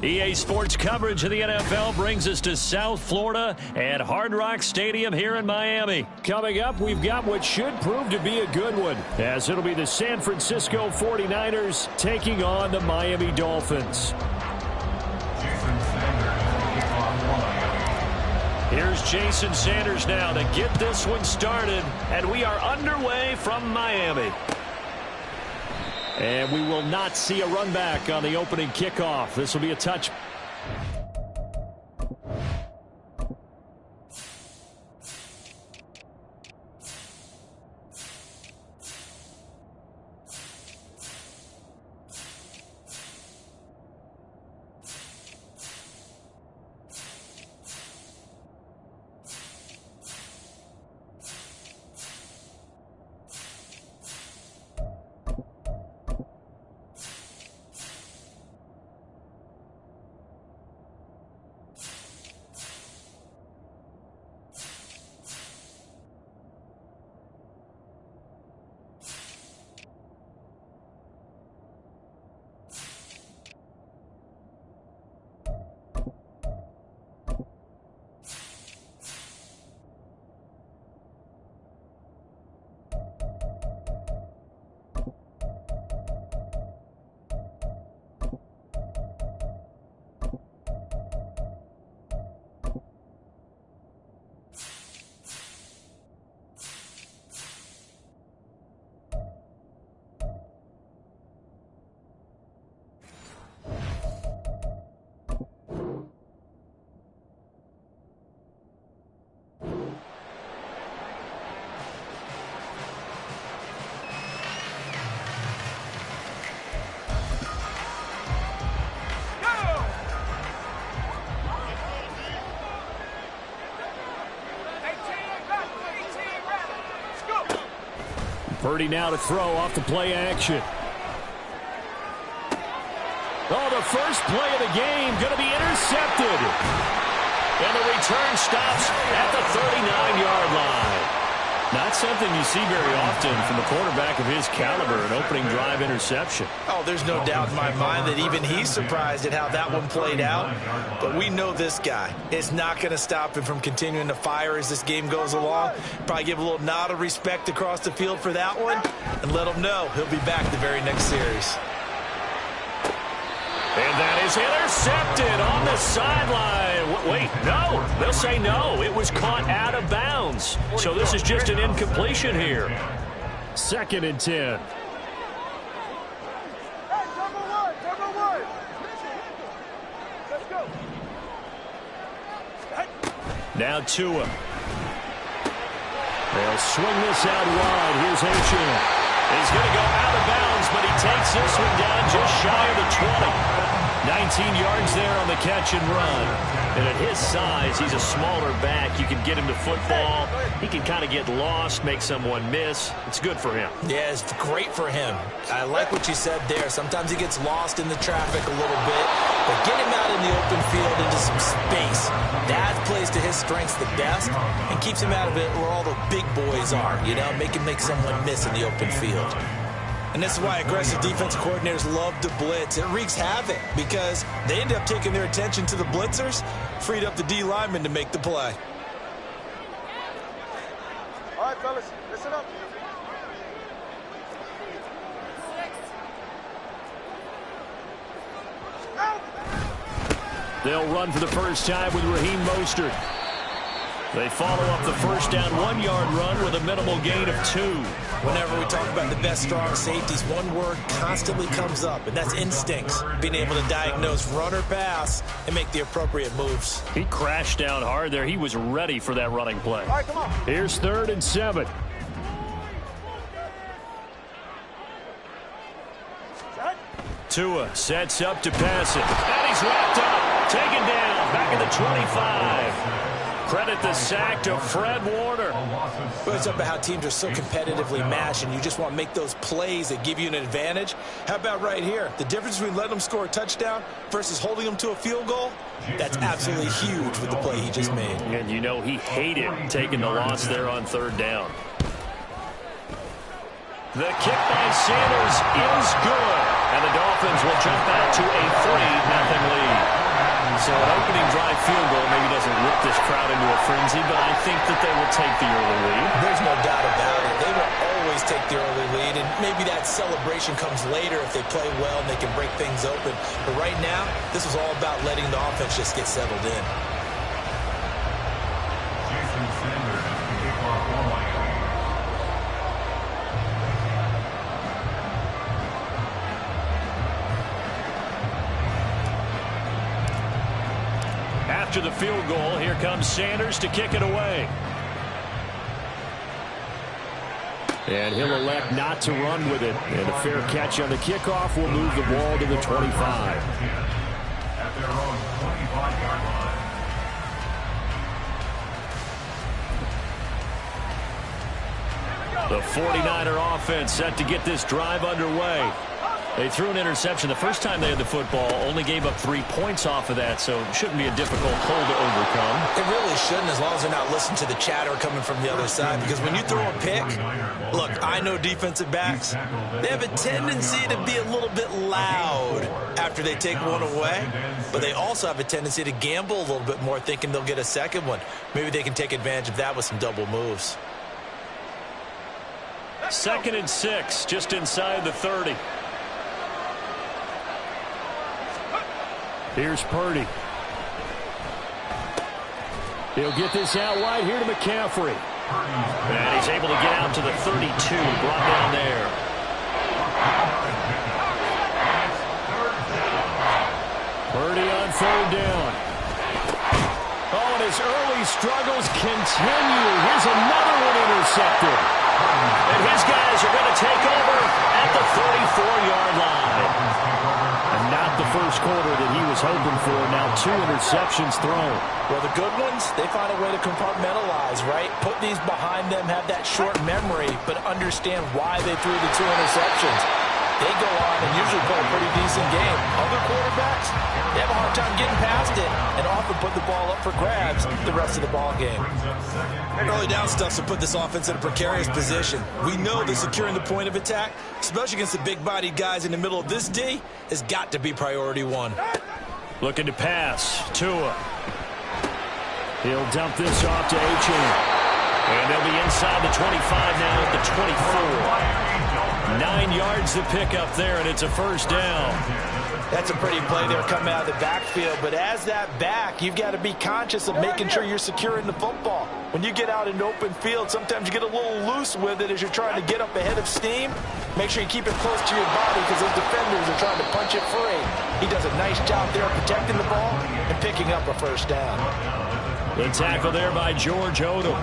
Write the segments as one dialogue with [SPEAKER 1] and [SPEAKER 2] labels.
[SPEAKER 1] EA Sports coverage of the NFL brings us to South Florida at Hard Rock Stadium here in Miami. Coming up, we've got what should prove to be a good one, as it'll be the San Francisco 49ers taking on the Miami Dolphins. Here's Jason Sanders now to get this one started, and we are underway from Miami. And we will not see a run back on the opening kickoff. This will be a touch. Purdy now to throw off the play action. Oh, the first play of the game going to be intercepted. And the return stops at the 39-yard line. Not something you see very often from a quarterback of his caliber, an opening drive interception.
[SPEAKER 2] Oh, there's no doubt in my mind that even he's surprised at how that one played out. But we know this guy is not going to stop him from continuing to fire as this game goes along. Probably give a little nod of respect across the field for that one and let him know he'll be back the very next series.
[SPEAKER 1] And that is intercepted on the sideline. Wait, no. They'll say no. It was caught out of bounds. So this is just an incompletion here. 2nd and 10. Now Tua. They'll swing this out wide. Here's Achane. He's going to go out of bounds, but he takes this one down just shy of the 20. 19 yards there on the catch and run. And at his size, he's a smaller back. You can get him to football. He can kind of get lost, make someone miss. It's good for him.
[SPEAKER 2] Yeah, it's great for him. I like what you said there. Sometimes he gets lost in the traffic a little bit. But get him out in the open field into some space. That plays to his strengths the best and keeps him out of it where all the big boys are. You know, make him make someone miss in the open field. And this is why aggressive defensive coordinators love to blitz. It wreaks havoc because they end up taking their attention to the blitzers, freed up the D lineman to make the play.
[SPEAKER 3] All right, fellas, listen up.
[SPEAKER 1] They'll run for the first time with Raheem Mostert. They follow up the first down 1-yard run with a minimal gain of 2.
[SPEAKER 2] Whenever we talk about the best strong safeties, one word constantly comes up, and that's instincts. Being able to diagnose run or pass and make the appropriate moves.
[SPEAKER 1] He crashed down hard there. He was ready for that running play.
[SPEAKER 3] All right, come on.
[SPEAKER 1] Here's 3rd and 7. Tua sets up to pass it. And he's wrapped up. Taken down. Back at the 25. Credit the sack to Fred Warner.
[SPEAKER 2] Well, it's about how teams are so competitively matched, and you just want to make those plays that give you an advantage. How about right here? The difference between letting them score a touchdown versus holding them to a field goal, that's absolutely huge with the play he just made.
[SPEAKER 1] And you know he hated taking the loss there on 3rd down. The kick by Sanders is good. And the Dolphins will jump out to a 3-0 lead. So an opening drive field goal maybe doesn't whip this crowd into a frenzy, but I think that they will take the early lead.
[SPEAKER 2] There's no doubt about it. They will always take the early lead, and maybe that celebration comes later if they play well and they can break things open. But right now, this is all about letting the offense just get settled in.
[SPEAKER 1] After the field goal, here comes Sanders to kick it away. And he'll elect not to run with it. And a fair catch on the kickoff will move the ball to the 25.
[SPEAKER 4] At their own 25-yard line.
[SPEAKER 1] The 49er offense set to get this drive underway. They threw an interception the first time they had the football, only gave up 3 points off of that, so it shouldn't be a difficult hole to overcome.
[SPEAKER 2] It really shouldn't, as long as they're not listening to the chatter coming from the other side, because when you throw a pick, look, I know defensive backs, they have a tendency to be a little bit loud after they take one away, but they also have a tendency to gamble a little bit more, thinking they'll get a second one. Maybe they can take advantage of that with some double moves.
[SPEAKER 1] 2nd and 6, just inside the 30. Here's Purdy. He'll get this out wide here to McCaffrey. And he's able to get out to the 32, brought down there. Purdy on 3rd down. Oh, and his early struggles continue. Here's another one intercepted. And his guys are going to take over at the 34-yard line. And not the first quarter that he was hoping for. Now 2 interceptions thrown.
[SPEAKER 2] Well, the good ones, they find a way to compartmentalize, right? Put these behind them, have that short memory, but understand why they threw the 2 interceptions. They go on and usually play a pretty decent game. Other quarterbacks, they have a hard time getting past it and often put the ball up for grabs the rest of the ball game. Early down stuff to put this offense in a precarious position. We know that securing the point of attack, especially against the big-bodied guys in the middle of this D, has got to be priority 1.
[SPEAKER 1] Looking to pass. Tua. He'll dump this off to Achane. And they'll be inside the 25 now at the 24. 9 yards to pick up there, and it's a 1st down.
[SPEAKER 2] That's a pretty play there coming out of the backfield. But as that back, you've got to be conscious of making sure you're securing the football. When you get out in the open field, sometimes you get a little loose with it as you're trying to get up ahead of steam. Make sure you keep it close to your body because those defenders are trying to punch it free. He does a nice job there protecting the ball and picking up a 1st down.
[SPEAKER 1] The tackle there by George Odom.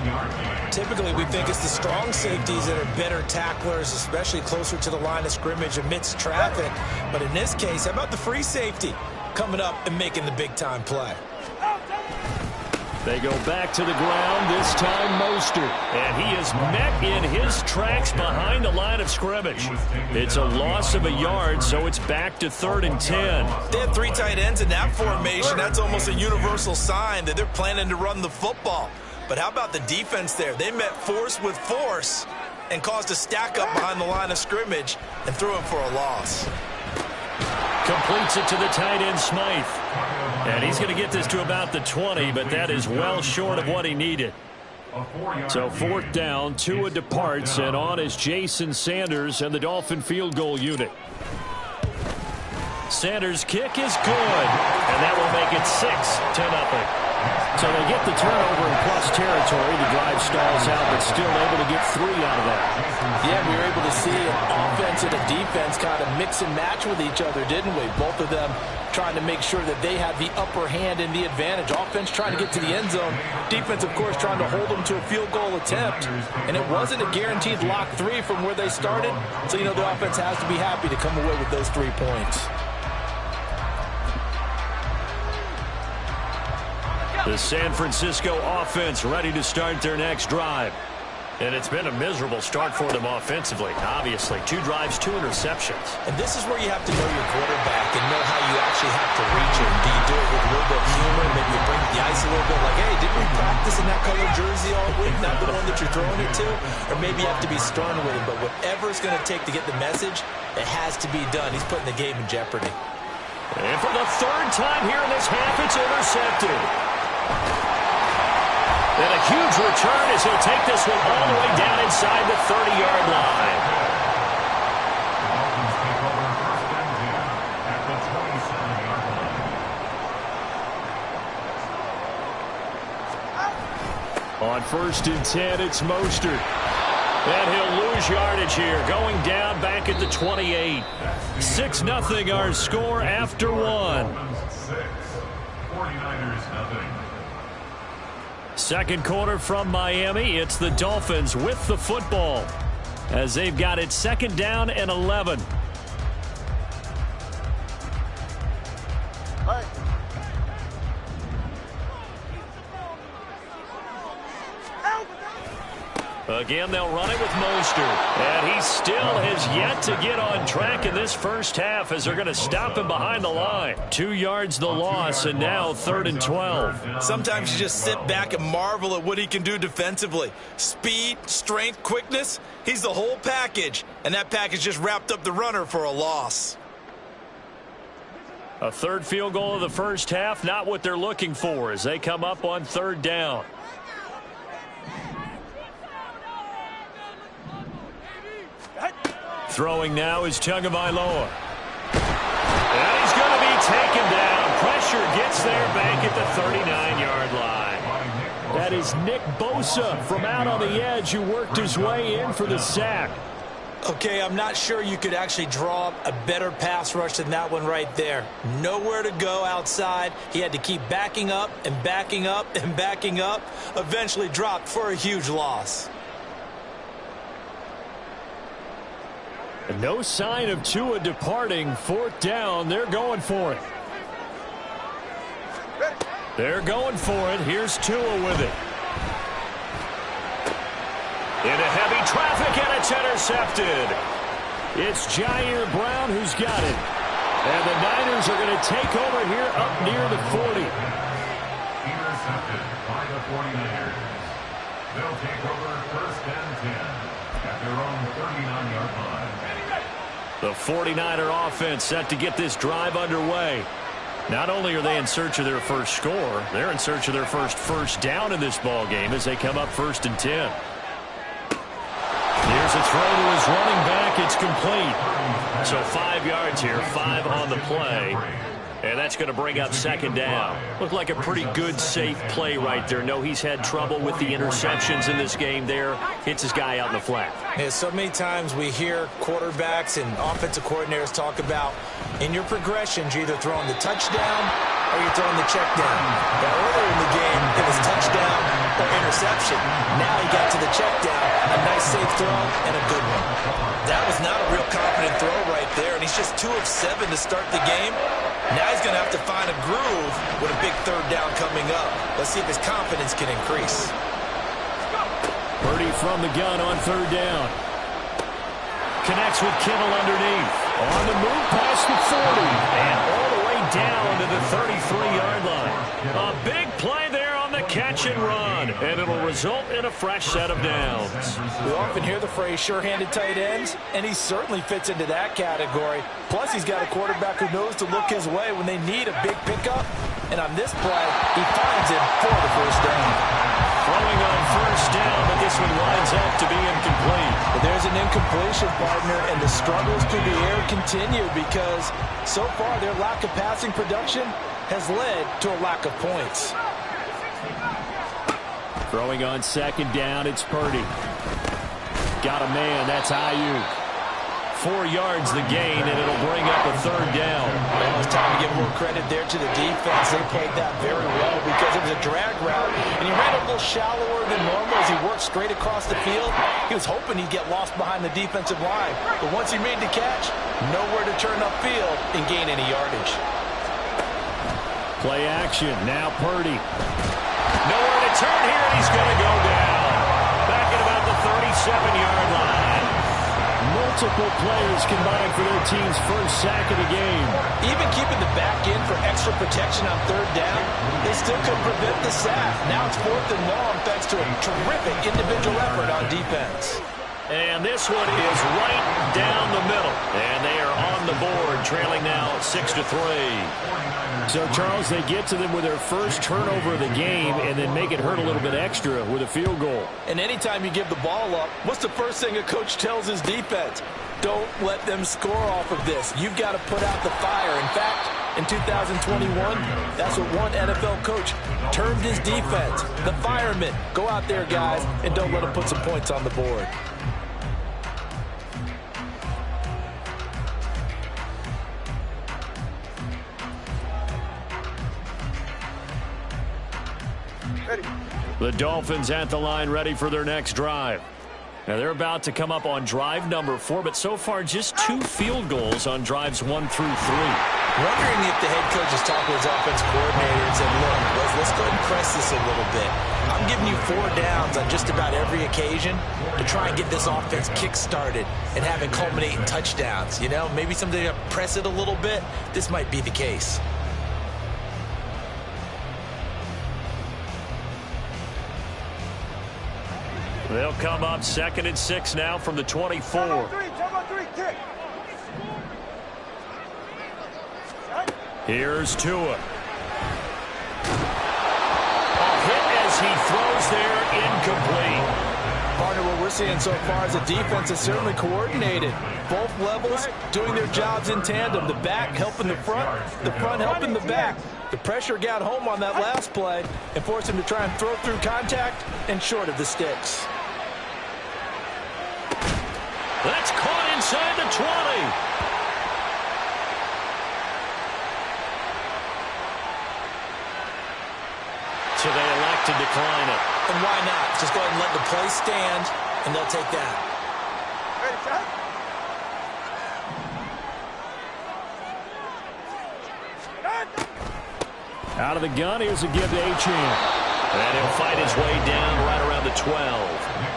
[SPEAKER 2] Typically, we think it's the strong safeties that are better tacklers, especially closer to the line of scrimmage amidst traffic. But in this case, how about the free safety coming up and making the big-time play?
[SPEAKER 1] They go back to the ground, this time Mostert. And he is met in his tracks behind the line of scrimmage. It's a loss of a yard, so it's back to 3rd and 10.
[SPEAKER 2] They have 3 tight ends in that formation. That's almost a universal sign that they're planning to run the football. But how about the defense there? They met force with force and caused a stack up behind the line of scrimmage and threw him for a loss.
[SPEAKER 1] Completes it to the tight end, Smythe. And he's going to get this to about the 20, but that is well short of what he needed. So 4th down, Tua departs, and on is Jason Sanders and the Dolphin field goal unit. Sanders' kick is good, and that will make it 6-0. So they get the turnover in plus territory. The drive stalls out, but still able to get 3 out of that.
[SPEAKER 2] Yeah, we were able to see an offense and a defense kind of mix and match with each other, didn't we? Both of them trying to make sure that they had the upper hand and the advantage. Offense trying to get to the end zone. Defense, of course, trying to hold them to a field goal attempt. And it wasn't a guaranteed lock 3 from where they started. So, the offense has to be happy to come away with those 3 points.
[SPEAKER 1] The San Francisco offense ready to start their next drive. And it's been a miserable start for them offensively, obviously. 2 drives, 2 interceptions.
[SPEAKER 2] And this is where you have to know your quarterback and know how you actually have to reach him. Do you do it with a little bit of humor? Maybe you bring the ice a little bit like, hey, didn't we practice in that color jersey all week? Not the one that you're throwing it to? Or maybe you have to be stern with him. But whatever it's going to take to get the message, it has to be done. He's putting the game in jeopardy.
[SPEAKER 1] And for the third time here in this half, it's intercepted. And a huge return as he'll take this one all the way down inside the 30-yard line.
[SPEAKER 4] Dolphins take over first and 10 at the 27-yard line.
[SPEAKER 1] On first and 10, it's Mostert. And he'll lose yardage here, going down back at the 28. 6-0 our score after one.
[SPEAKER 4] 6, 49ers nothing.
[SPEAKER 1] Second quarter from Miami. It's the Dolphins with the football as they've got it second down and 11.
[SPEAKER 3] Hey.
[SPEAKER 1] Again, they'll run it with Mostert. And he still has yet to get on track in this first half as they're going to stop him behind the line. 2 yards the loss, and now 3rd and 12.
[SPEAKER 2] Sometimes you just sit back and marvel at what he can do defensively. Speed, strength, quickness, he's the whole package. And that package just wrapped up the runner for a loss.
[SPEAKER 1] A third field goal of the first half, not what they're looking for as they come up on 3rd down. Throwing now is Tagovailoa. And he's going to be taken down. Pressure gets there back at the 39-yard line. That is Nick Bosa from out on the edge who worked his way in for the sack.
[SPEAKER 2] Okay, I'm not sure you could actually draw up a better pass rush than that one right there. Nowhere to go outside. He had to keep backing up and backing up and backing up. Eventually dropped for a huge loss.
[SPEAKER 1] And no sign of Tua departing. 4th down. They're going for it. They're going for it. Here's Tua with it. Into heavy traffic, and it's intercepted. It's Jair Brown who's got it. And the Niners are going to take over here up near the 40.
[SPEAKER 4] Intercepted by the 49ers. They'll take over first and 10 at their own 39-yard line.
[SPEAKER 1] The 49er offense set to get this drive underway. Not only are they in search of their first score, they're in search of their first down in this ball game as they come up 1st and 10. Here's a throw to his running back. It's complete. So 5 yards here, 5 on the play. And that's going to bring up 2nd down. Looked like a pretty good, safe play right there. No, he's had trouble with the interceptions in this game there. Hits his guy out in the flat.
[SPEAKER 2] Yeah, so many times we hear quarterbacks and offensive coordinators talk about in your progressions, you're either throwing the touchdown or you're throwing the check down. But earlier in the game, it was touchdown or interception. Now he got to the check down, a nice safe throw, and a good one. That was not a real confident throw right there, and he's just 2 of 7 to start the game. Now he's going to have to find a groove with a big 3rd down coming up. Let's see if his confidence can increase.
[SPEAKER 1] Purdy from the gun on 3rd down. Connects with Kittle underneath. On the move past the 40. And all the way down to the 33-yard line. A big play there on the catch and run. And it'll result in a fresh set of downs.
[SPEAKER 2] We often hear the phrase sure-handed tight ends, and he certainly fits into that category. Plus, he's got a quarterback who knows to look his way when they need a big pickup. And on this play, he finds it for the first down.
[SPEAKER 1] Throwing on 1st down, but this one winds up to be incomplete.
[SPEAKER 2] But there's an incompletion, partner, and the struggles through the air continue because so far their lack of passing production has led to a lack of points.
[SPEAKER 1] Throwing on 2nd down, it's Purdy. Got a man, that's Ayuk. 4 yards the gain, and it'll bring up a 3rd down.
[SPEAKER 2] Well, it's time to give more credit there to the defense. They played that very well because it was a drag route, and he ran a little shallower than normal as he worked straight across the field. He was hoping he'd get lost behind the defensive line, but once he made the catch, nowhere to turn upfield and gain any yardage.
[SPEAKER 1] Play action, now Purdy. Nowhere to turn here, and he's going to go down. Back at about the 37-yard line. Multiple players combined for their team's first sack of the game.
[SPEAKER 2] Even keeping the back in for extra protection on 3rd down, they still could prevent the sack. Now it's 4th and long thanks to a terrific individual effort on defense.
[SPEAKER 1] And this one is right down the middle. And they are on the board, trailing now 6-3. So, Charles, they get to them with their first turnover of the game and then make it hurt a little bit extra with a field goal.
[SPEAKER 2] And anytime you give the ball up, what's the first thing a coach tells his defense? Don't let them score off of this. You've got to put out the fire. In fact, in 2021, that's what one NFL coach termed his defense. The firemen. Go out there, guys, and don't let them put some points on the board.
[SPEAKER 1] The Dolphins at the line, ready for their next drive. Now, they're about to come up on drive number 4, but so far just 2 field goals on drives 1 through 3.
[SPEAKER 2] Wondering if the head coach has talked with his offensive coordinator and said, look, let's go ahead and press this a little bit. I'm giving you 4 downs on just about every occasion to try and get this offense kick-started and have it culminate in touchdowns. You know, maybe something to press it a little bit. This might be the case.
[SPEAKER 1] They'll come up 2nd and 6 now from the 24.
[SPEAKER 3] Jump on three, kick.
[SPEAKER 1] Here's Tua. A hit as he throws there, incomplete.
[SPEAKER 2] Partner, what we're seeing so far is the defense is certainly coordinated. Both levels doing their jobs in tandem. The back helping the front helping the back. The pressure got home on that last play and forced him to try and throw through contact and short of the sticks.
[SPEAKER 1] That's caught inside the 20. So they elect to decline it.
[SPEAKER 2] And why not? Just go ahead and let the play stand, and they'll take that.
[SPEAKER 3] Ready, set.
[SPEAKER 1] Out of the gun, here's a give to Achane. And he'll fight his way down right around the 12.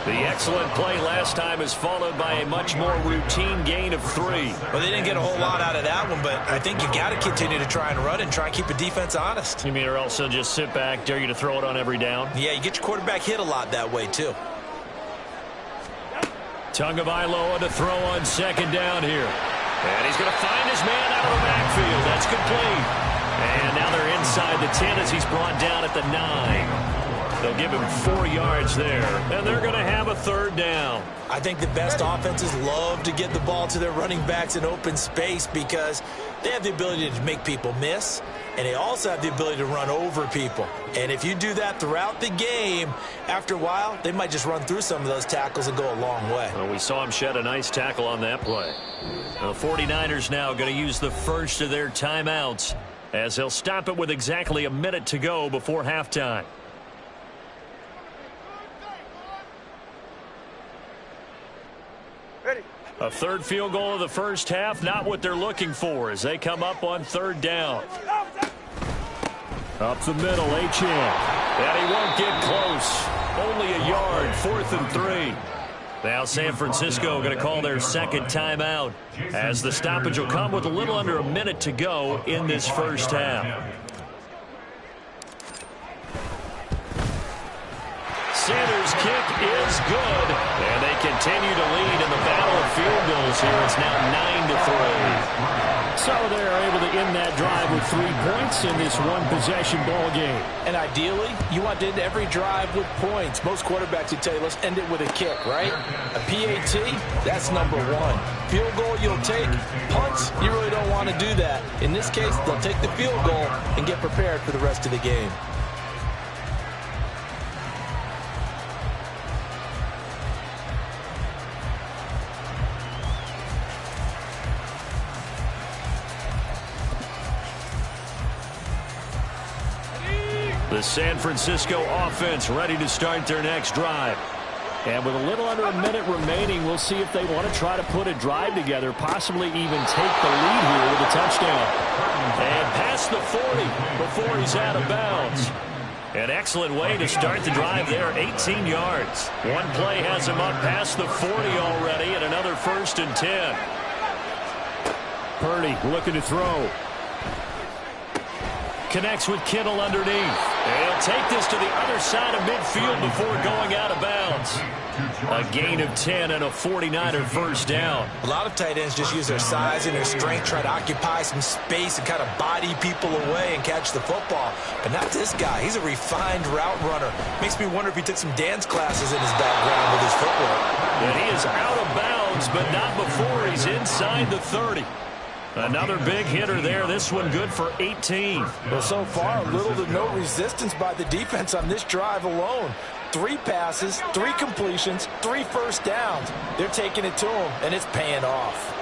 [SPEAKER 1] The excellent play last time is followed by a much more routine gain of 3.
[SPEAKER 2] Well, they didn't get a whole lot out of that one, but I think you got to continue to try and run and try and keep the defense honest.
[SPEAKER 1] You mean, or else they'll just sit back, dare you to throw it on every down?
[SPEAKER 2] Yeah, you get your quarterback hit a lot that way, too.
[SPEAKER 1] Tagovailoa to throw on 2nd down here. And he's going to find his man out of the backfield. That's complete. And now they're inside the 10 as he's brought down at the 9. They'll give him 4 yards there, and they're going to have a 3rd down.
[SPEAKER 2] I think the best offenses love to get the ball to their running backs in open space because they have the ability to make people miss, and they also have the ability to run over people. And if you do that throughout the game, after a while, they might just run through some of those tackles and go a long way.
[SPEAKER 1] Well, we saw him shed a nice tackle on that play. The 49ers now going to use the first of their timeouts as they'll stop it with exactly a minute to go before halftime.
[SPEAKER 3] Ready.
[SPEAKER 1] A 3rd field goal of the first half, not what they're looking for as they come up on 3rd down. Up the middle, Achane. And he won't get close. Only a yard, 4th and 3. Now San Francisco going to call their 2nd timeout as the stoppage will come with a little under a minute to go in this first half. Sanders' kick is good, and they continue to lead in the battle of field goals here. It's now 9-3. So they're able to end that drive with 3 points in this one-possession ball game.
[SPEAKER 2] And ideally, you want to end every drive with points. Most quarterbacks would tell you, let's end it with a kick, right? A PAT, that's number 1. Field goal you'll take. Punts, you really don't want to do that. In this case, they'll take the field goal and get prepared for the rest of the game.
[SPEAKER 1] The San Francisco offense ready to start their next drive. And with a little under a minute remaining, we'll see if they want to try to put a drive together, possibly even take the lead here with a touchdown. And past the 40 before he's out of bounds. An excellent way to start the drive there, 18 yards. One play has him up past the 40 already, and another 1st and 10. Purdy looking to throw. Connects with Kittle underneath. He'll take this to the other side of midfield before going out of bounds. A gain of 10 and a 49er first down.
[SPEAKER 2] A lot of tight ends just use their size and their strength, try to occupy some space and kind of body people away and catch the football. But not this guy. He's a refined route runner. Makes me wonder if he took some dance classes in his background with his footwork.
[SPEAKER 1] And he is out of bounds, but not before he's inside the 30. Another big hitter there. This one good for 18.
[SPEAKER 2] Well, so far, little to no resistance by the defense on this drive alone. 3 passes, 3 completions, 3 first downs. They're taking it to him, and it's paying off.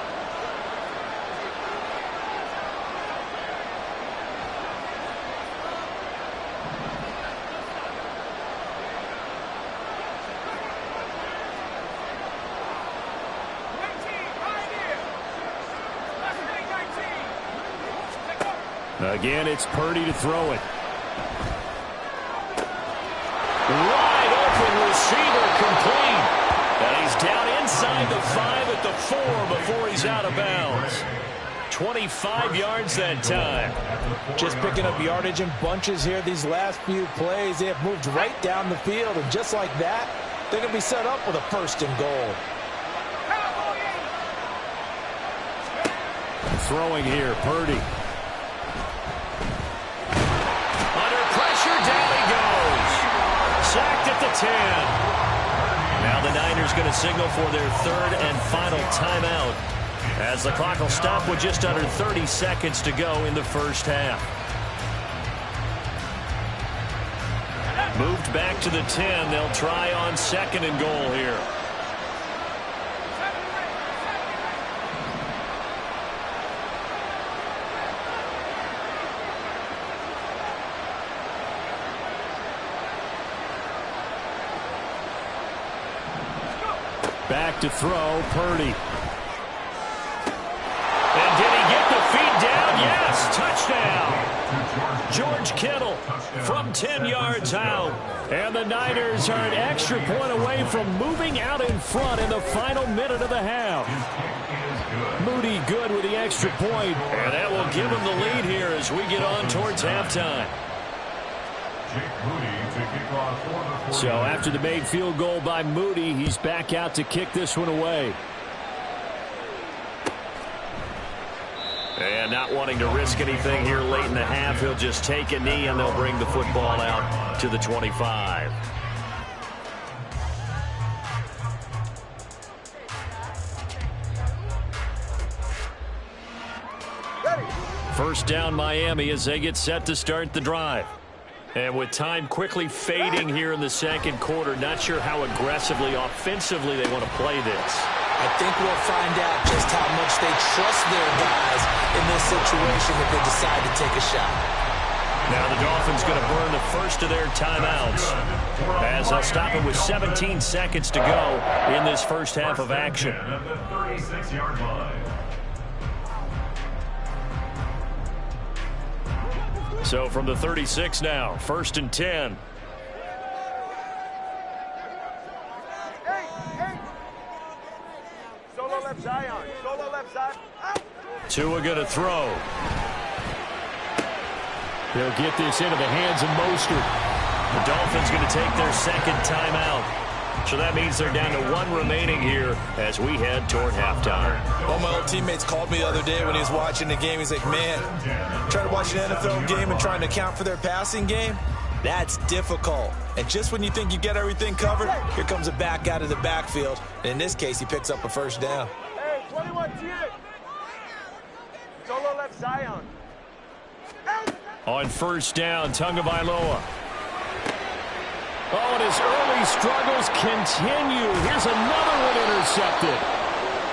[SPEAKER 1] Again, it's Purdy to throw it. Wide open receiver complete. And he's down inside the 5 at the 4 before he's out of bounds. 25 yards that time.
[SPEAKER 2] Just picking up yardage in bunches here these last few plays. They have moved right down the field, and just like that, they're going to be set up with a first and goal.
[SPEAKER 1] Throwing here, Purdy. Down he goes. Sacked at the 10. Now the Niners going to signal for their 3rd and final timeout as the clock will stop with just under 30 seconds to go in the first half. Moved back to the 10. They'll try on 2nd and goal here. Back to throw, Purdy. And did he get the feet down? Yes, touchdown. George Kittle from 10 yards out. And the Niners are an extra point away from moving out in front in the final minute of the half. Moody good with the extra point, and that will give him the lead here as we get on towards halftime. So after the made field goal by Moody, he's back out to kick this one away. And not wanting to risk anything here late in the half, he'll just take a knee and they'll bring the football out to the 25. First down Miami as they get set to start the drive. And with time quickly fading here in the second quarter, not sure how aggressively, offensively they want to play this.
[SPEAKER 2] I think we'll find out just how much they trust their guys in this situation if they decide to take a shot.
[SPEAKER 1] Now the Dolphins going to burn the first of their timeouts as they'll stop it with 17 seconds to go in this first half of action. So from the 36 now, 1st and 10.
[SPEAKER 3] Solo left Zion. Solo left side.
[SPEAKER 1] Tua going to throw. They'll get this into the hands of Mostert. The Dolphins going to take their 2nd timeout. So that means they're down to 1 remaining here as we head toward halftime.
[SPEAKER 2] Well, my old teammates called me the other day when he was watching the game. He's like, man, trying to watch an NFL game and trying to account for their passing game, that's difficult. And just when you think you get everything covered, here comes a back out of the backfield. And in this case, he picks up a first down.
[SPEAKER 3] Hey, 21 T. Solo left Zion.
[SPEAKER 1] On first down, Tagovailoa. Oh, and his early struggles continue. Here's another one intercepted.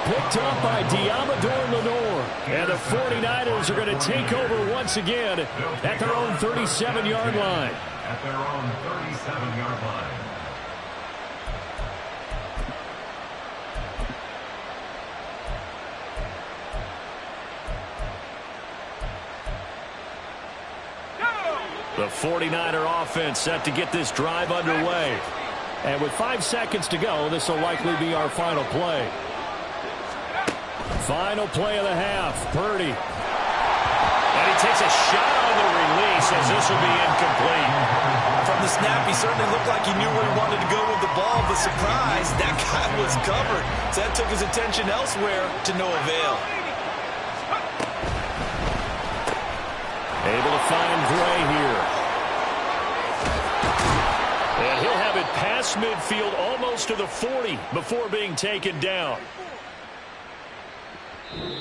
[SPEAKER 1] Picked up by Diamador Lenore. And the 49ers are going to take over once again at their own 37-yard line.
[SPEAKER 4] At their own 37-yard line.
[SPEAKER 1] The 49er offense set to get this drive underway. And with 5 seconds to go, this will likely be our final play. Final play of the half, Purdy. And he takes a shot on the release as this will be incomplete.
[SPEAKER 2] the snap, he certainly looked like he knew where he wanted to go with the ball, but surprise, that guy was covered. So that took his attention elsewhere to no avail.
[SPEAKER 1] Able to find Gray here. And he'll have it past midfield almost to the 40 before being taken down.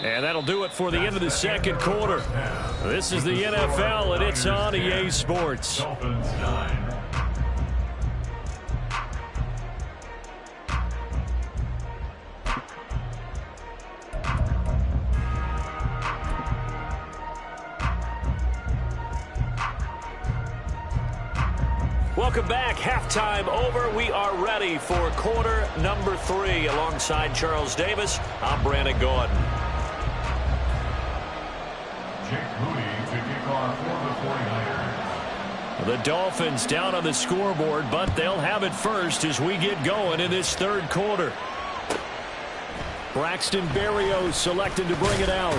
[SPEAKER 1] And that'll do it for the end of the second quarter. This is the NFL, and it's on EA Sports.
[SPEAKER 4] Dolphins 9.
[SPEAKER 1] Welcome back. Halftime over. We are ready for quarter number 3. Alongside Charles Davis, I'm Brandon Gaudin.
[SPEAKER 4] Jake Moody to kick off for the 49ers.
[SPEAKER 1] The Dolphins down on the scoreboard, but they'll have it first as we get going in this third quarter. Braxton Berrios selected to bring it out.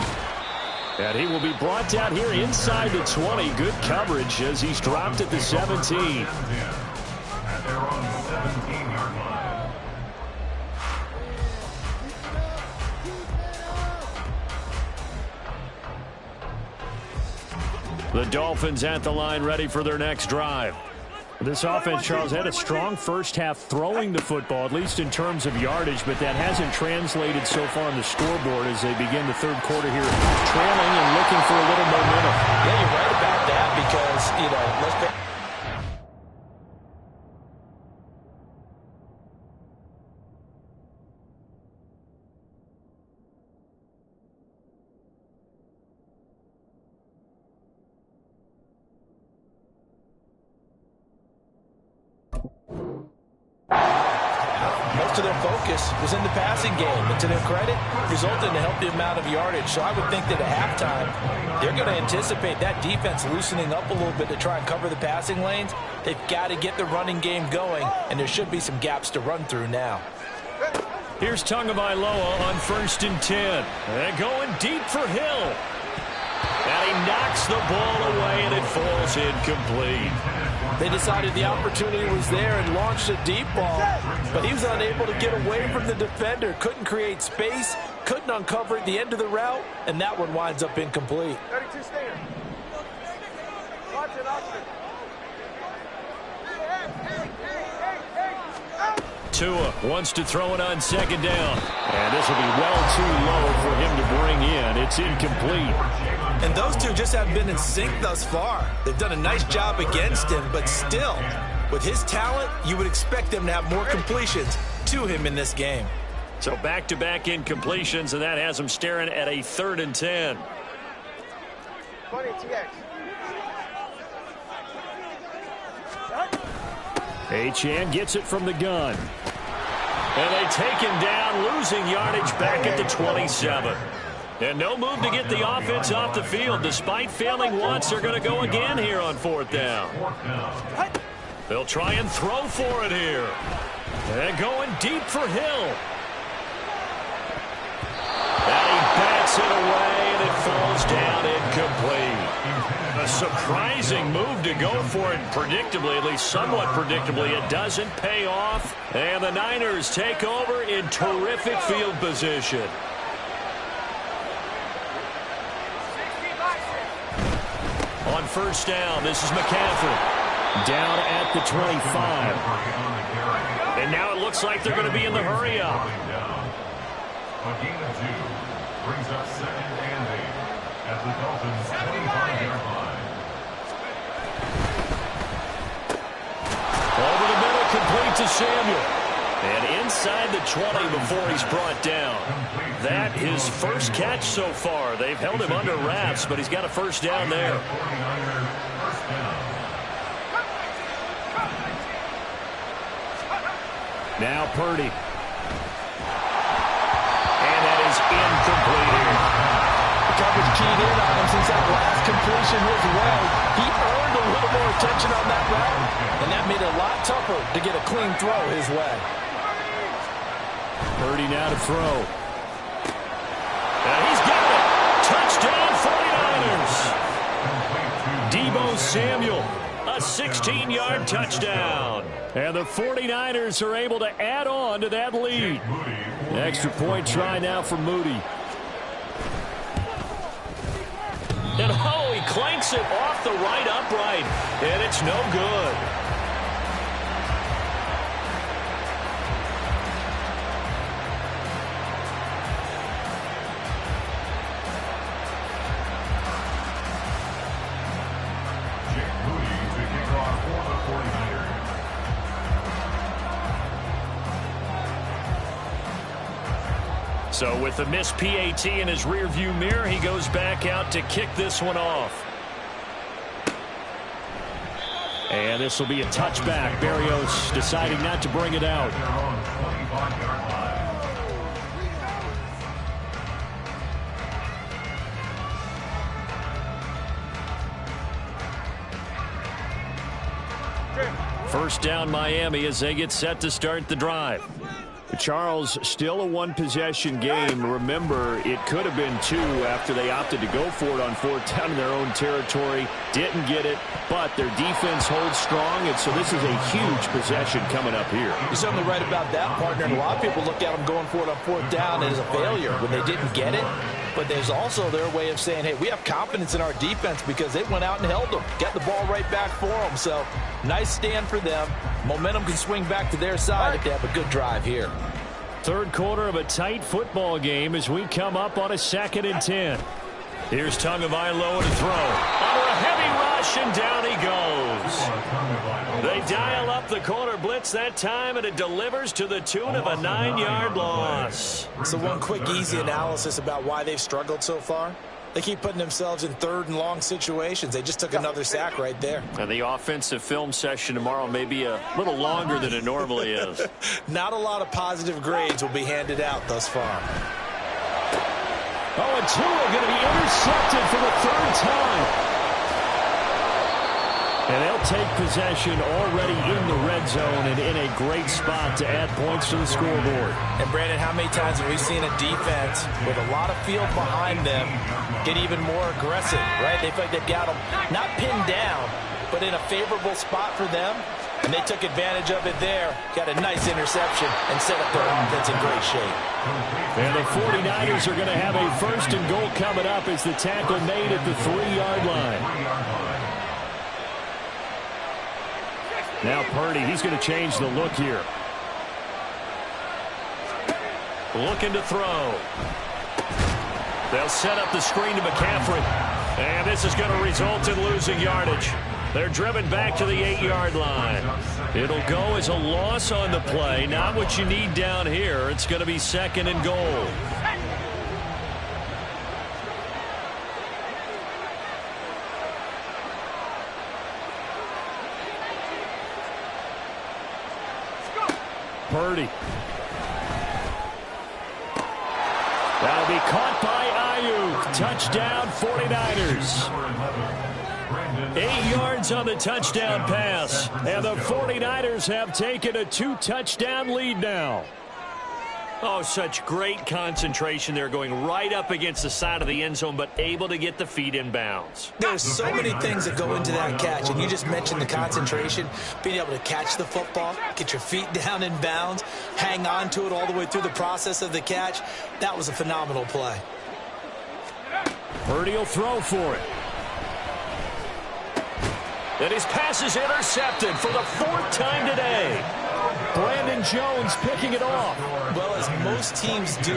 [SPEAKER 1] And he will be brought down here inside the 20. Good coverage as he's dropped at the 17.
[SPEAKER 4] At their own 17-yard line.
[SPEAKER 1] The Dolphins at the line ready for their next drive. This offense, Charles, had a strong first half throwing the football, at least in terms of yardage, but that hasn't translated so far on the scoreboard as they begin the third quarter here, trailing and looking for a little momentum.
[SPEAKER 2] Yeah, you're right about that because, let's be most of their focus was in the passing game, and to their credit, resulted in a healthy amount of yardage. So I would think that at halftime, they're going to anticipate that defense loosening up a little bit to try and cover the passing lanes. They've got to get the running game going, and there should be some gaps to run through now.
[SPEAKER 1] Here's Tagovailoa on 1st and 10. And going deep for Hill. And he knocks the ball away, and it falls incomplete.
[SPEAKER 2] They decided the opportunity was there and launched a deep ball, but he was unable to get away from the defender, couldn't create space, couldn't uncover at the end of the route, and that one winds up incomplete.
[SPEAKER 3] 32 stand. Watch it, Austin.
[SPEAKER 1] Tua wants to throw it on 2nd down. And this will be well too low for him to bring in. It's incomplete.
[SPEAKER 2] And those two just haven't been in sync thus far. They've done a nice job against him, but still, with his talent, you would expect them to have more completions to him in this game.
[SPEAKER 1] So back-to-back incompletions, and that has him staring at a 3rd and 10.
[SPEAKER 3] 20 TX.
[SPEAKER 1] Achane gets it from the gun. And they take him down, losing yardage back at the 27. And no move to get the offense off the field. Despite failing once, they're going to go again here on 4th down. They'll try and throw for it here. And going deep for Hill. And he bats it away, and it falls down incomplete. A surprising move to go for it predictably, at least somewhat predictably. It doesn't pay off. And the Niners take over in terrific field position. On 1st down, this is McCaffrey. Down at the 25. And now it looks like they're going to be in the hurry-up.
[SPEAKER 4] A gain of 2 brings up 2nd and 8 at the Dolphins' 25-yard line.
[SPEAKER 1] Over the middle, complete to Samuel. And inside the 20 before he's brought down. That his first catch so far. They've held him under wraps, but he's got a 1st down there. Now Purdy. And that is incomplete here.
[SPEAKER 2] The coverage keyed in on him since that last completion his way. He earned a little more attention on that route, and that made it a lot tougher to get a clean throw his way.
[SPEAKER 1] Purdy now to throw. And he's got it. Touchdown 49ers. Deebo Samuel A 16-yard touchdown. And the 49ers are able to add on to that lead. Extra point try now for Moody. And he clanks it off the right upright. And it's no good. So with the missed PAT in his rearview mirror, he goes back out to kick this one off. And this will be a touchback. Berrios deciding not to bring it out. First down Miami as they get set to start the drive. Charles, still a one-possession game. Remember, it could have been two after they opted to go for it on fourth down in their own territory. Didn't get it, but their defense holds strong, and so this is a huge possession coming up here.
[SPEAKER 2] You're certainly right about that, partner. And a lot of people look at them going for it on fourth down as a failure when they didn't get it. But there's also their way of saying, hey, we have confidence in our defense because they went out and held them. Get the ball right back for them. So nice stand for them. Momentum can swing back to their side if they have a good drive here.
[SPEAKER 1] Third quarter of a tight football game as we come up on a 2nd and 10. Here's Tagovailoa to throw. Under a heavy rush, and down he goes. They dial up the corner blitz that time, and it delivers to the tune of a 9-yard loss.
[SPEAKER 2] So one quick, easy analysis about why they've struggled so far. They keep putting themselves in third and long situations. They just took another sack right there.
[SPEAKER 1] And the offensive film session tomorrow may be a little longer than it normally is.
[SPEAKER 2] Not a lot of positive grades will be handed out thus far.
[SPEAKER 1] Oh, and Tua going to be intercepted for the third time. And they'll take possession already in the red zone and in a great spot to add points to the scoreboard.
[SPEAKER 2] And, Brandon, how many times have we seen a defense with a lot of field behind them get even more aggressive, right? They feel like they've got them not pinned down, but in a favorable spot for them. And they took advantage of it there. Got a nice interception and set up their offense in great shape.
[SPEAKER 1] And the 49ers are going to have a 1st and goal coming up as the tackle made at the 3-yard line. Now Purdy, he's going to change the look here. Looking to throw. They'll set up the screen to McCaffrey. And this is going to result in losing yardage. They're driven back to the 8-yard line. It'll go as a loss on the play. Not what you need down here. It's going to be 2nd and goal. Purdy. That'll be caught by Ayuk. Touchdown 49ers. 8 yards on the touchdown pass. And the 49ers have taken a 2-touchdown lead now. Oh, such great concentration there, going right up against the side of the end zone, but able to get the feet in bounds.
[SPEAKER 2] There's so many things that go into that catch, and you just mentioned the concentration, being able to catch the football, get your feet down in bounds, hang on to it all the way through the process of the catch. That was a phenomenal play.
[SPEAKER 1] Purdy will throw for it. And his pass is intercepted for the 4th time today. Brandon Jones picking it off.
[SPEAKER 2] Well, as most teams do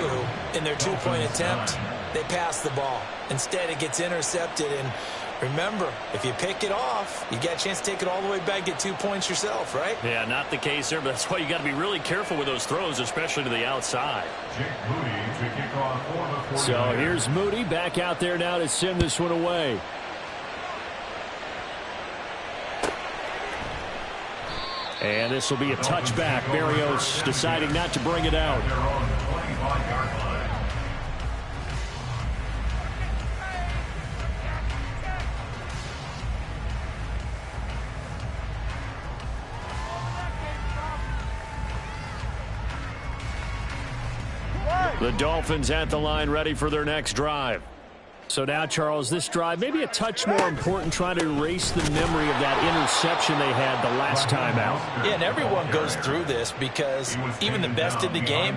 [SPEAKER 2] in their 2-point attempt, they pass the ball. Instead, it gets intercepted. And remember, if you pick it off, you get a chance to take it all the way back, get 2 points yourself, right?
[SPEAKER 1] Yeah, not the case there, but that's why you got to be really careful with those throws, especially to the outside. So here's Moody back out there now to send this one away. And this will be a touchback. Berrios deciding not to bring it out. The Dolphins at the line ready for their next drive. So now, Charles, this drive, maybe a touch more important, trying to erase the memory of that interception they had the last time out.
[SPEAKER 2] Yeah, and everyone goes through this because even the best in the game,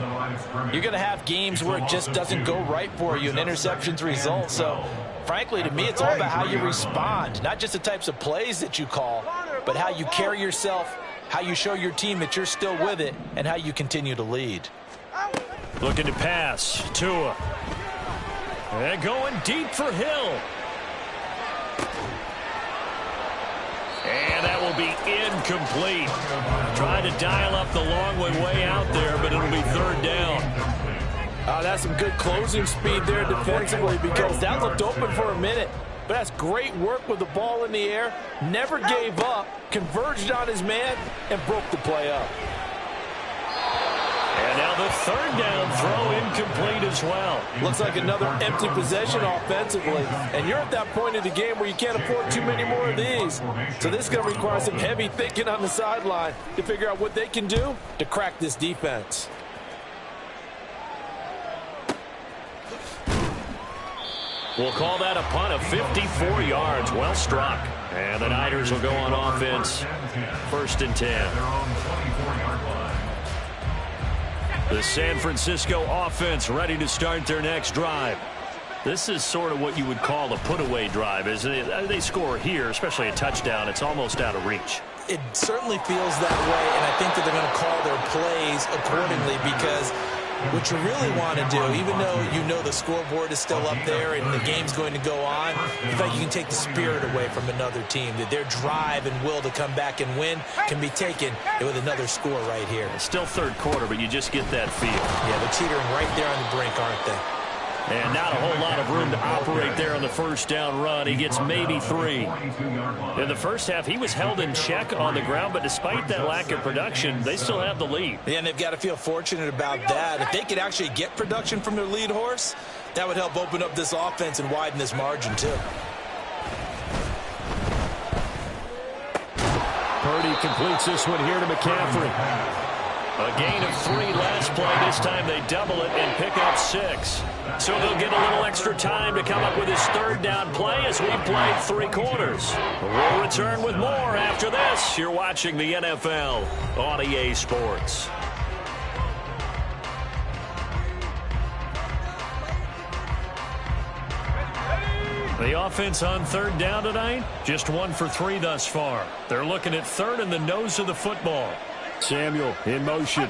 [SPEAKER 2] you're going to have games where it just doesn't go right for you and interceptions result. So, frankly, to me, it's all about how you respond, not just the types of plays that you call, but how you carry yourself, how you show your team that you're still with it, and how you continue to lead.
[SPEAKER 1] Looking to pass. Tua. And going deep for Hill. And that will be incomplete. Trying to dial up the long way out there, but it'll be third down.
[SPEAKER 2] That's some good closing speed there defensively because that looked open for a minute. But that's great work with the ball in the air. Never gave up, converged on his man, and broke the play up.
[SPEAKER 1] And now the third down throw incomplete as well.
[SPEAKER 2] Looks like another empty possession offensively. And you're at that point in the game where you can't afford too many more of these. So this is going to require some heavy thinking on the sideline to figure out what they can do to crack this defense.
[SPEAKER 1] We'll call that a punt of 54 yards. Well struck. And the Niners will go on offense. 1st and 10. The San Francisco offense ready to start their next drive. This is sort of what you would call a put-away drive, isn't it? They score here, especially a touchdown. It's almost out of reach.
[SPEAKER 2] It certainly feels that way, and I think that they're going to call their plays accordingly because what you really want to do, even though you know the scoreboard is still up there and the game's going to go on, in fact, you can take the spirit away from another team. That their drive and will to come back and win can be taken with another score right here.
[SPEAKER 1] It's still third quarter, but you just get that feel.
[SPEAKER 2] Yeah, they're teetering right there on the brink, aren't they?
[SPEAKER 1] And not a whole lot of room to operate there on the first down run. He gets maybe 3. In the first half, he was held in check on the ground, but despite that lack of production, they still have the lead.
[SPEAKER 2] Yeah, and they've got to feel fortunate about that. If they could actually get production from their lead horse, that would help open up this offense and widen this margin, too.
[SPEAKER 1] Purdy completes this one here to McCaffrey. A gain of 3 last play. This time they double it and pick up 6. So they'll get a little extra time to come up with his third down play as we've played 3 quarters. We'll return with more after this. You're watching the NFL on EA Sports. The offense on third down tonight, just 1 for 3 thus far. They're looking at third in the nose of the football. Samuel in motion.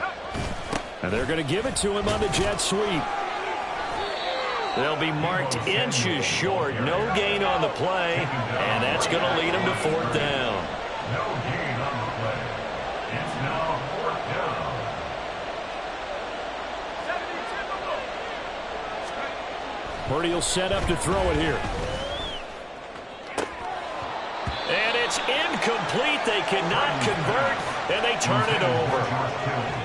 [SPEAKER 1] And they're going to give it to him on the jet sweep. They'll be marked inches short. No gain on the play. And that's going to lead them to 4th down.
[SPEAKER 4] No gain on the play. It's now 4th down.
[SPEAKER 1] Purdy will set up to throw it here. And it's incomplete. They cannot convert, and they turn it over.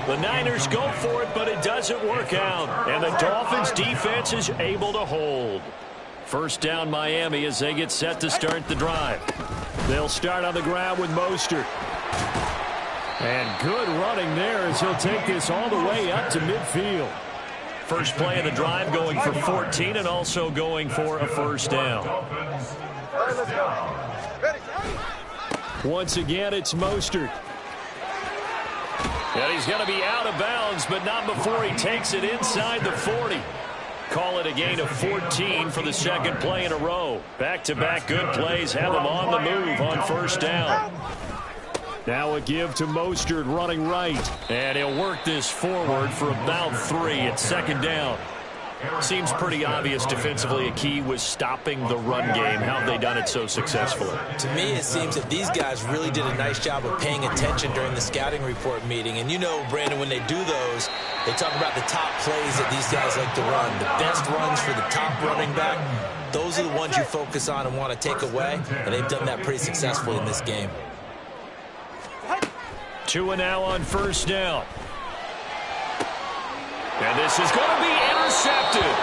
[SPEAKER 1] The Niners go for it, but it doesn't work out. And the Dolphins' defense is able to hold. First down, Miami, as they get set to start the drive. They'll start on the ground with Mostert. And good running there as he'll take this all the way up to midfield. First play of the drive going for 14 and also going for a first down. Once again, it's Mostert. And he's going to be out of bounds, but not before he takes it inside the 40. Call it a gain of 14 for the second play in a row. Back-to-back good plays have him on the move on first down. Now a give to Mostert running right. And he'll work this forward for about 3 at second down. Seems pretty obvious defensively a key was stopping the run game. How have they done it so successfully?
[SPEAKER 2] To me, it seems that these guys really did a nice job of paying attention during the scouting report meeting. And you know, Brandon, when they do those, they talk about the top plays that these guys like to run. The best runs for the top running back, those are the ones you focus on and want to take away. And they've done that pretty successfully in this game.
[SPEAKER 1] Tua now on first down. And this is going to be intercepted.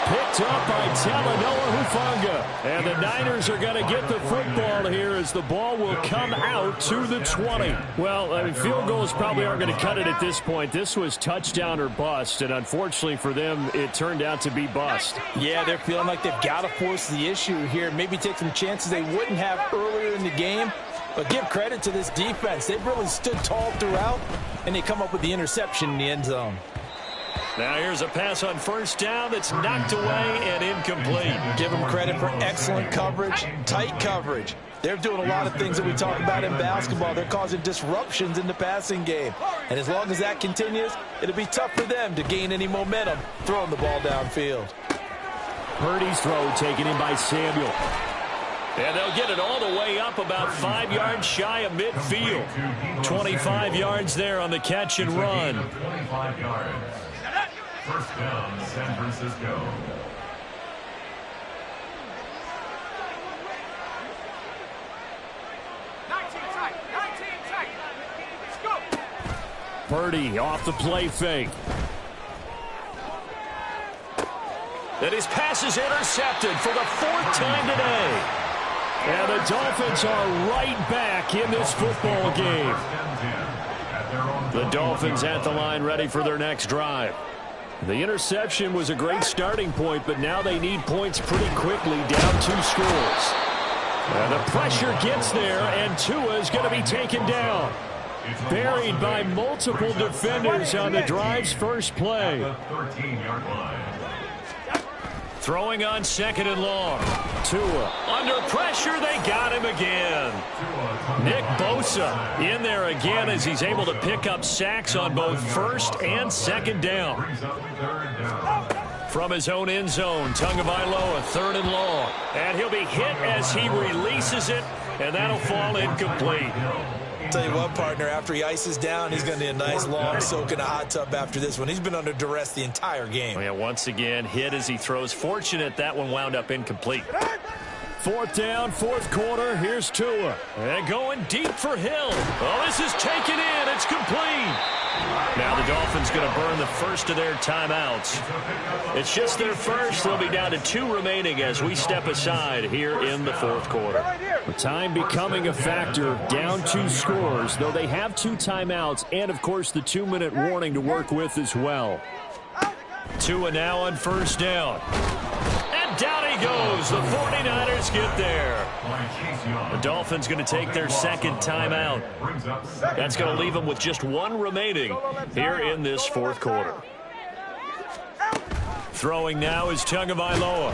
[SPEAKER 1] picked up by Talanoa Hufanga. And the Niners are going to get the football here as the ball will come out to the 20. Well, I mean, field goals probably aren't going to cut it at this point. This was touchdown or bust, and unfortunately for them, it turned out to be bust.
[SPEAKER 2] Yeah, they're feeling like they've got to force the issue here. Maybe take some chances they wouldn't have earlier in the game. But give credit to this defense. They've really stood tall throughout, and they come up with the interception in the end zone.
[SPEAKER 1] Now here's a pass on first down that's knocked away and incomplete.
[SPEAKER 2] Give them credit for excellent coverage, tight coverage. They're doing a lot of things that we talk about in basketball. They're causing disruptions in the passing game. And as long as that continues, it'll be tough for them to gain any momentum throwing the ball downfield.
[SPEAKER 1] Purdy's throw taken in by Samuel. And they'll get it all the way up about 5 yards shy of midfield. 25 yards there on the catch and run.
[SPEAKER 4] 25 yards. First down, San Francisco.
[SPEAKER 1] Purdy off the play fake. And his pass is intercepted for the 4th time today. And the Dolphins are right back in this football game. The Dolphins at the line ready for their next drive. The interception was a great starting point, but now they need points pretty quickly, down 2 scores. And the pressure gets there, and Tua is going to be taken down. Buried by multiple defenders on the drive's first play. Throwing on 2nd and long. Tua under pressure. They got him again. Nick Bosa in there again as he's able to pick up sacks on both 1st and 2nd down. From his own end zone, Tagovailoa, 3rd and long. And he'll be hit as he releases it, and that'll fall incomplete.
[SPEAKER 2] Tell you what, partner, after he ices down, he's going to need a nice long soak in a hot tub after this one. He's been under duress the entire game.
[SPEAKER 1] Oh, yeah, once again, hit as he throws. Fortunate that one wound up incomplete. 4th down, 4th quarter. Here's Tua. And going deep for Hill. Oh, this is taken in. It's complete. Now the Dolphins going to burn the first of their timeouts. It's just their first. They'll be down to 2 remaining as we step aside here in the 4th quarter. The time becoming a factor, down 2 scores, though they have 2 timeouts and, of course, the 2-minute warning to work with as well. Tua now on first down. And down he goes. The 49ers get there. The Dolphins going to take their 2nd timeout. That's going to leave them with just 1 remaining here in this 4th quarter. Throwing now is Tagovailoa.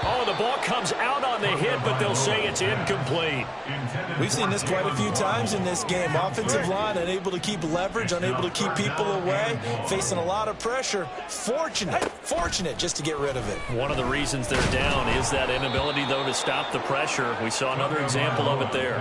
[SPEAKER 1] Oh, the ball comes out on the hit, but they'll say it's incomplete.
[SPEAKER 2] We've seen this quite a few times in this game. Offensive line unable to keep leverage, unable to keep people away, facing a lot of pressure. Fortunate just to get rid of it.
[SPEAKER 1] One of the reasons they're down is that inability, though, to stop the pressure. We saw another example of it there.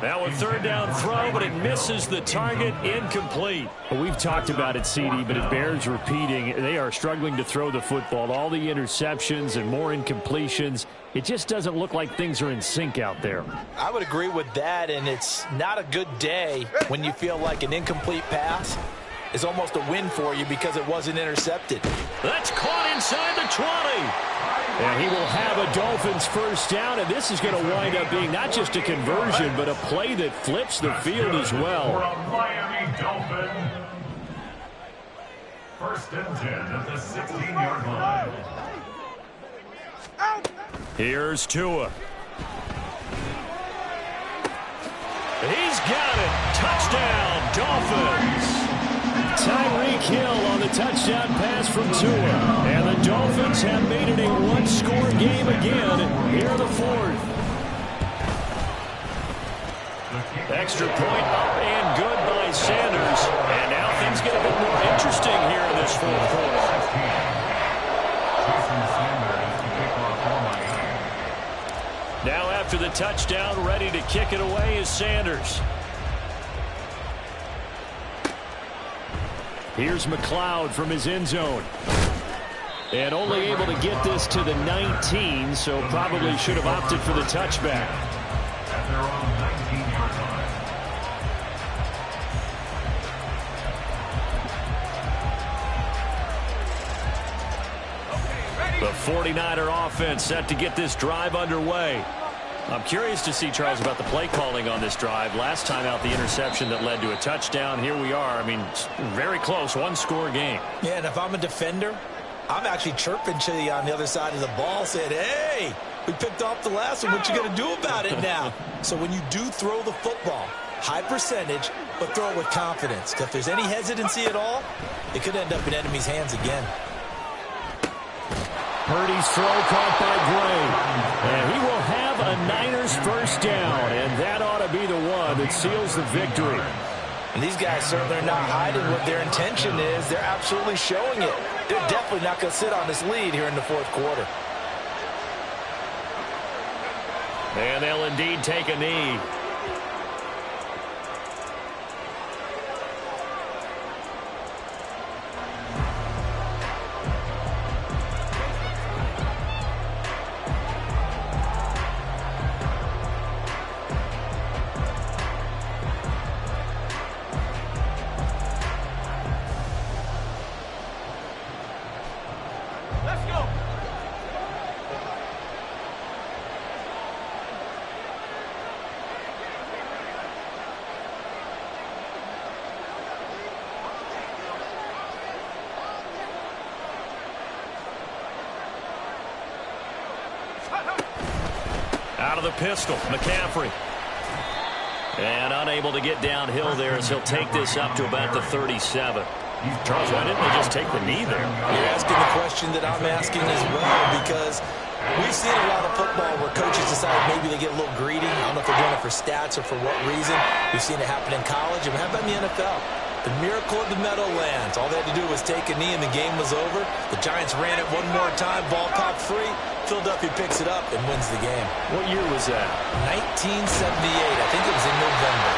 [SPEAKER 1] Now a 3rd down throw, but it misses the target, incomplete. Well, we've talked about it, CD, but it bears repeating. They are struggling to throw the football. All the interceptions and more incompletions. It just doesn't look like things are in sync out there.
[SPEAKER 2] I would agree with that, and it's not a good day when you feel like an incomplete pass is almost a win for you because it wasn't intercepted.
[SPEAKER 1] That's caught inside the 20. And he will have a Dolphins first down, and this is going to wind up being not just a conversion, but a play that flips the field as well.
[SPEAKER 4] Miami Dolphin. 1st and 10 at the 16-yard line.
[SPEAKER 1] Here's Tua. He's got it. Touchdown, Dolphins. Tyreek Hill on the touchdown pass from Tua. And the Dolphins have made it a 1-score game again here in the 4th. Extra point up and good by Sanders. And now things get a bit more interesting here in this 4th quarter. Now after the touchdown, ready to kick it away is Sanders. Here's McLeod from his end zone. And only able to get this to the 19, so probably should have opted for the touchback.
[SPEAKER 4] At their own 19-yard line.
[SPEAKER 1] The 49er offense set to get this drive underway. I'm curious to see, Charles, about the play calling on this drive. Last time out, the interception that led to a touchdown. Here we are. I mean, very close, one-score game.
[SPEAKER 2] Yeah, and if I'm a defender, I'm actually chirping to you on the other side of the ball, saying, hey, we picked off the last one. What you going to do about it now? So when you do throw the football, high percentage, but throw it with confidence. Because if there's any hesitancy at all, it could end up in enemy's hands again.
[SPEAKER 1] Purdy's throw caught by Gray. And he will have a Niners first down. And that ought to be the one that seals the victory.
[SPEAKER 2] And these guys certainly are not hiding what their intention is. They're absolutely showing it. They're definitely not going to sit on this lead here in the fourth quarter.
[SPEAKER 1] And they'll indeed take a knee. Out of the pistol, McCaffrey. And unable to get downhill there as he'll take this up to about the 37. Charles, why didn't they just take the knee there?
[SPEAKER 2] You're asking the question that I'm asking as well, because we've seen a lot of football where coaches decide maybe they get a little greedy. I don't know if they're doing it for stats or for what reason. We've seen it happen in college, and how about in the NFL? The miracle of the Meadowlands. All they had to do was take a knee and the game was over. The Giants ran it one more time, ball popped free. Philadelphia picks it up and wins the game.
[SPEAKER 1] What year was that?
[SPEAKER 2] 1978. I think it was in November.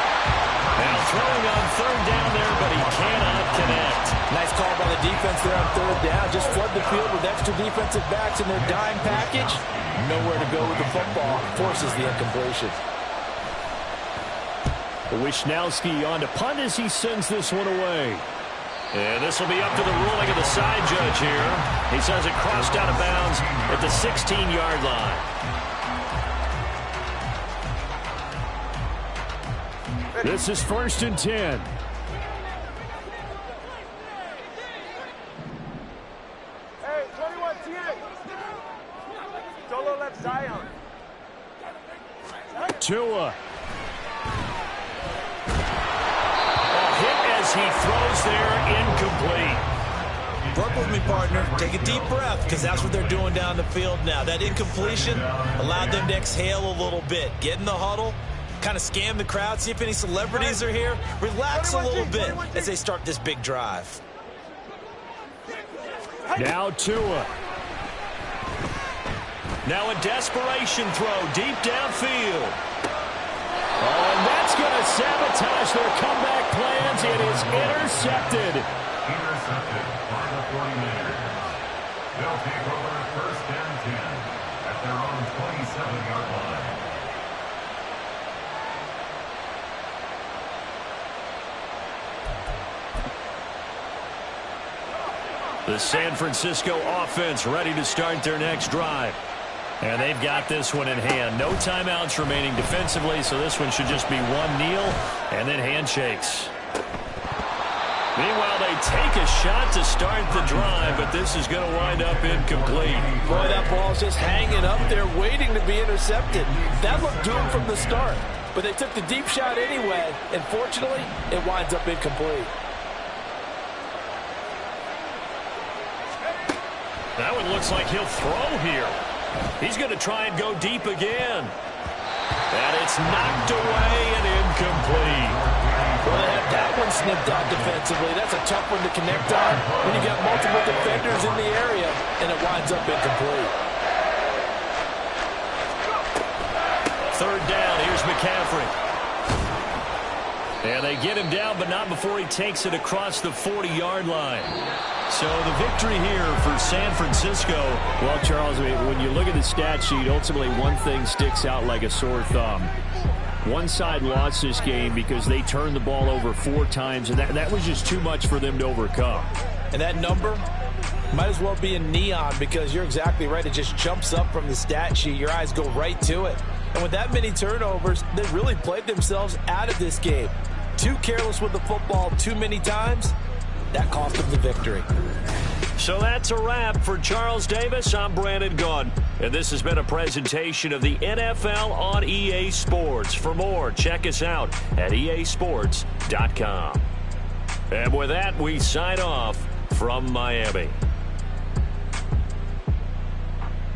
[SPEAKER 1] Now throwing on third down there, but he cannot connect.
[SPEAKER 2] Nice call by the defense there on third down. Just flood the field with extra defensive backs in their dime package. Nowhere to go with the football. Forces the incompletion.
[SPEAKER 1] Wishnowski on to punt as he sends this one away. And this will be up to the ruling of the side judge here. He says it crossed out of bounds at the 16-yard line. This is 1st and 10.
[SPEAKER 3] Hey, 21 TA. Solo left Zion.
[SPEAKER 1] Tua. Hit as he throws there, incomplete.
[SPEAKER 2] Work with me, partner. Take a deep breath, because that's what they're doing down the field now. That incompletion allowed them to exhale a little bit. Get in the huddle, kind of scan the crowd, see if any celebrities are here. Relax a little bit as they start this big drive.
[SPEAKER 1] Now Tua. Now a desperation throw deep downfield. Oh, and that's going to sabotage their comeback plans. It is intercepted.
[SPEAKER 4] Intercepted by the 49ers. They'll take over 1st and 10 at their own 27-yard line.
[SPEAKER 1] The San Francisco offense ready to start their next drive. And they've got this one in hand. No timeouts remaining defensively, so this one should just be one kneel and then handshakes. Meanwhile, they take a shot to start the drive, but this is going to wind up incomplete.
[SPEAKER 5] Boy, that ball's just hanging up there, waiting to be intercepted. That looked doomed from the start, but they took the deep shot anyway, and fortunately, it winds up incomplete.
[SPEAKER 1] That one looks like he'll throw here. He's going to try and go deep again. And it's knocked away and incomplete.
[SPEAKER 5] Well, they had that one snipped out defensively. That's a tough one to connect on when you got multiple defenders in the area, and it winds up incomplete.
[SPEAKER 1] Third down, here's McCaffrey. And they get him down, but not before he takes it across the 40-yard line. So the victory here for San Francisco. Well, Charles, when you look at the stat sheet, ultimately one thing sticks out like a sore thumb. One side lost this game because they turned the ball over 4 times, and that was just too much for them to overcome.
[SPEAKER 2] And that number,
[SPEAKER 5] Might as well be in neon because you're exactly right. It just jumps up from the stat sheet. Your eyes go right to it. And with that many turnovers, they really played themselves out of this game. Too careless with the football too many times. That cost them the victory.
[SPEAKER 1] So that's a wrap for Charles Davis. I'm Brandon Gaudin, and this has been a presentation of the NFL on EA Sports. For more, check us out at easports.com. And with that, we sign off from Miami.